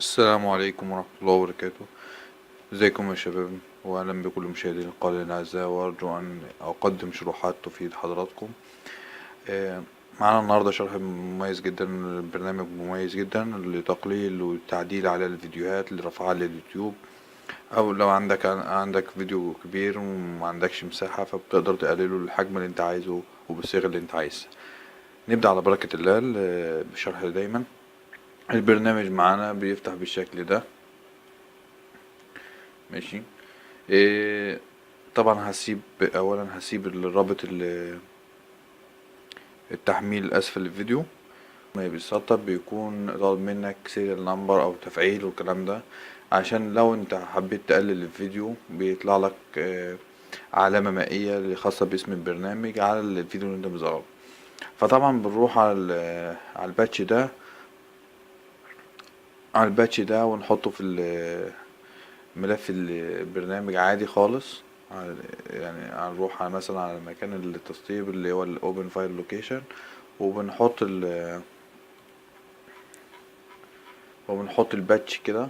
السلام عليكم ورحمة الله وبركاته. ازيكم يا شباب، واهلا بكل مشاهدين القناة الاعزاء، وارجو ان اقدم شروحات تفيد حضراتكم. آه، معانا النهاردة شرح مميز جدا، برنامج مميز جدا لتقليل والتعديل على الفيديوهات اللي رفعها لليوتيوب، او لو عندك فيديو كبير وما عندكش مساحة، فبتقدر تقلله للحجم اللي انت عايزه وبالصيغة اللي انت عايزها. نبدأ على بركة الله بشرح دايما. البرنامج معانا بيفتح بالشكل ده. ماشي. إيه، طبعا هسيب الرابط التحميل اسفل الفيديو. ما بيسطب بيكون طالب منك سيريال نمبر او تفعيل والكلام ده، عشان لو انت حبيت تقلل الفيديو بيطلع لك علامة مائية خاصة باسم البرنامج على الفيديو اللي انت مصغره. فطبعا بنروح على الباتش ده ونحطه في ملف البرنامج عادي خالص. يعني هنروح مثلا على مكان التسطيب اللي هو الاوبن فايل لوكيشن، وبنحط وبنحط الباتش كده،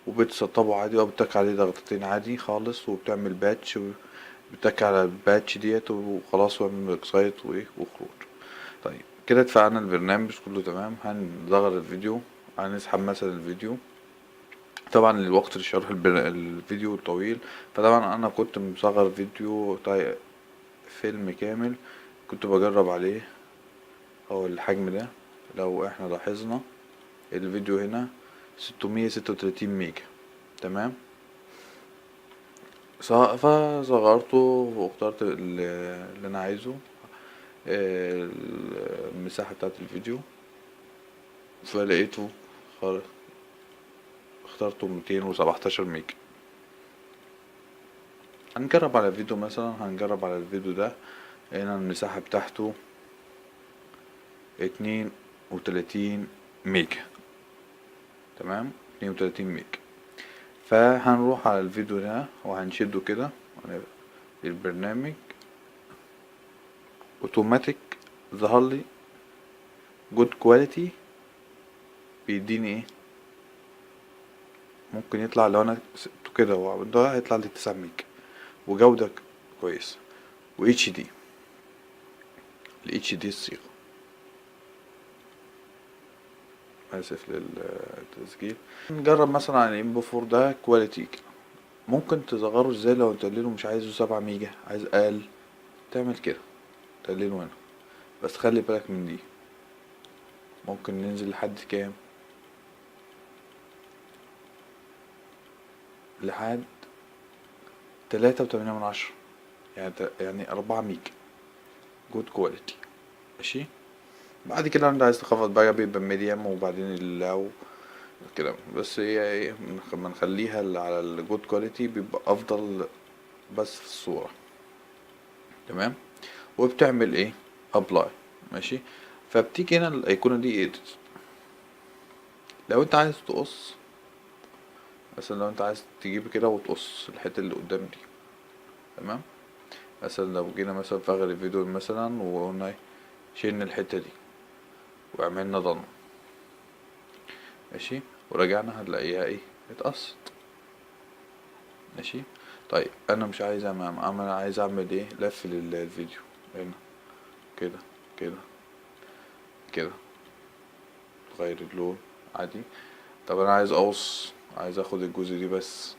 وبتسطبه عادي، او بتك عليه ضغطتين عادي خالص وبتعمل باتش، بتك على الباتش ديت وخلاص، واعمل اكسايت وايه وخروج. طيب كده اتفقنا البرنامج كله تمام. هنصغر الفيديو، هنسحب مثلا الفيديو. طبعا الوقت لشرح الفيديو طويل، فطبعا انا كنت مصغر فيديو فيلم كامل كنت بجرب عليه هو الحجم ده. لو احنا لاحظنا الفيديو هنا 636 ميجا. تمام. فصغرته واخترت اللي انا عايزه، المساحة بتاعت الفيديو، فلقيته خلاص اخترته 217 ميجا. هنجرب على الفيديو ده. هنا المساحة بتاعته 32 ميجا. تمام، 32 ميجا. فهنروح على الفيديو ده وهنشده كده. البرنامج اوتوماتيك ظهر لي جود كواليتي، بيديني ايه؟ ممكن يطلع لو انا سبته كده ده هيطلع لي 9 ميجا وجودة كويسة و اتش دي. ال اتش دي الصيغة، اسف للتسجيل. نجرب مثلا على الام بي 4 ده كواليتي. ممكن تصغره ازاي؟ لو تقلله مش عايزه 7 ميجا، عايز اقل، تعمل كده، تقلله هنا. بس خلي بالك من دي، ممكن ننزل لحد كام؟ لحد 3.8، يعني 4 ميجا جود كواليتي. ماشي. بعد كده انت عايز تخفض بقى بيبقى ميديم، وبعدين اللو كده. بس هي ايه، ما نخليها على الجود كواليتي بيبقى افضل بس في الصورة. تمام. وبتعمل ايه؟ ابلاي. ماشي. فبتيجي هنا الايقونة دي ايديت. لو انت عايز تقص مثلا، لو انت عايز تجيب كده وتقص الحتة اللي قدام دي. تمام. مثلا لو جينا مثلا في اخر الفيديو مثلا وقلنا ايه، شيلنا الحتة دي وعملنا ضن. ماشي. ورجعنا هنلاقيها ايه، اتقصت. ماشي. طيب انا مش عايز انا عايز اعمل ايه، لف للفيديو هنا كده، كده، كده، تغير اللون عادي. طب انا عايز اقص، عايز اخد الجزء دي بس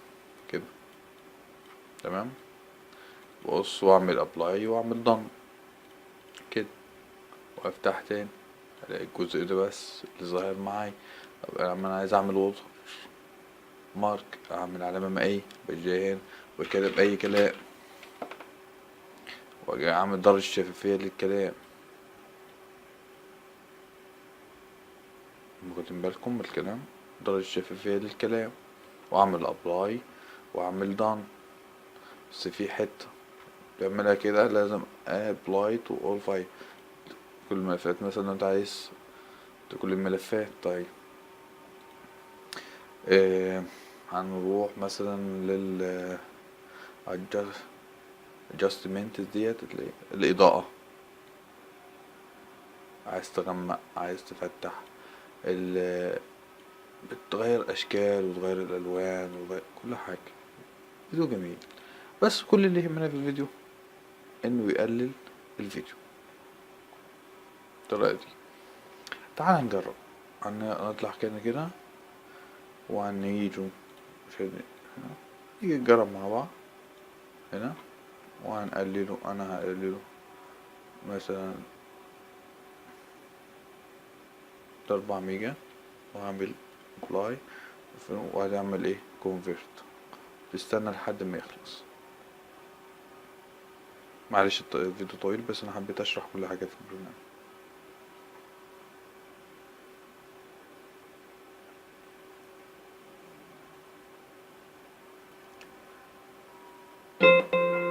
كده. تمام. بقص واعمل ابلاي واعمل ضن كده، وافتح تاني الاقي الجزء ده بس اللي ظاهر معايا. طب انا عايز اعمل ووتر مارك، اعمل علامة مائية بالجهين وكده بأي كلام، واجي اعمل درجة شفافية للكلام. واخدين بالكم من الكلام؟ درجة شفافية للكلام، واعمل ابلاي واعمل دان. بس في حتة تعملها كده، لازم ابلاي تو اول فايل، كل الملفات. مثلا لو انت عايز كل الملفات. طيب آه هنروح مثلا لل adjustment ديت الإضاءة. عايز تغمق، عايز تفتح بتغير اشكال وتغير الالوان وتغير كل حاجة. فيديو جميل، بس كل اللي يهمنا في الفيديو انه يقلل الفيديو بالطريقة دي. تعال نجرب. نطلع كده وهنيجوا هنا، نيجي نجرب مع بعض هنا، وهنقلله. انا هقلله مثلا 4 ميجا، وهعمل ابلاي، وهنعمل ايه كونفرت. تستنى لحد ما يخلص. معلش الفيديو طويل، بس انا حبيت اشرح كل حاجة في البرنامج.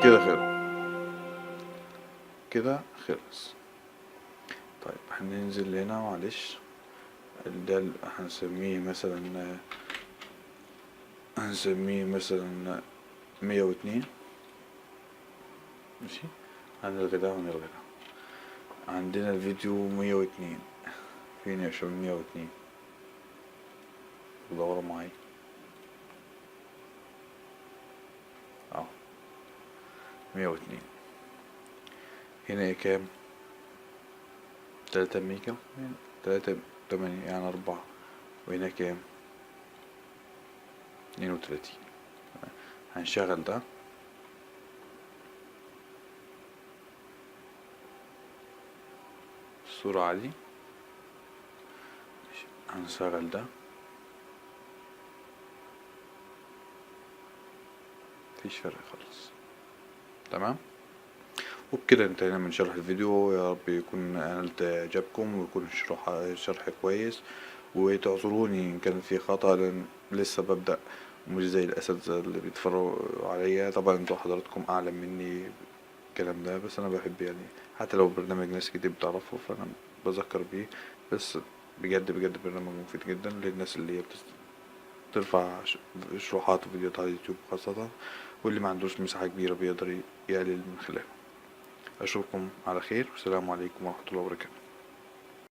كده خلص، كده خلص. طيب هننزل هنا معلش. ده هنسميه مثلا 102. ماشي، هنلغي ده ونلغي ده. عندنا الفيديو 102. فين يا شباب 102؟ دوروا معايا اهو 102. هنا ايه كام؟ 3 ميجا، 3 8 يعني 4. وهنا كام؟ 32. هنشغل ده. الصورة عادي. هنشغل ده. مفيش فرق خالص. تمام. وبكده انتهينا من شرح الفيديو. يا رب يكون نالت اعجابكم، ويكون شرح كويس. وتعذروني ان كان في خطأ، لان لسه ببدأ، مش زي الاساتذة اللي بيتفرجوا عليا. طبعا انتوا حضراتكم اعلم مني الكلام ده، بس انا بحب يعني حتى لو برنامج ناس كتير بتعرفه فانا بذكر بيه. بس بجد بجد برنامج مفيد جدا للناس اللي هي ترفع شروحات وفيديوهات على اليوتيوب خاصة، واللي ما عندوش مساحة كبيرة بيقدر يقلل من خلاله. أشوفكم على خير، والسلام عليكم ورحمة الله وبركاته.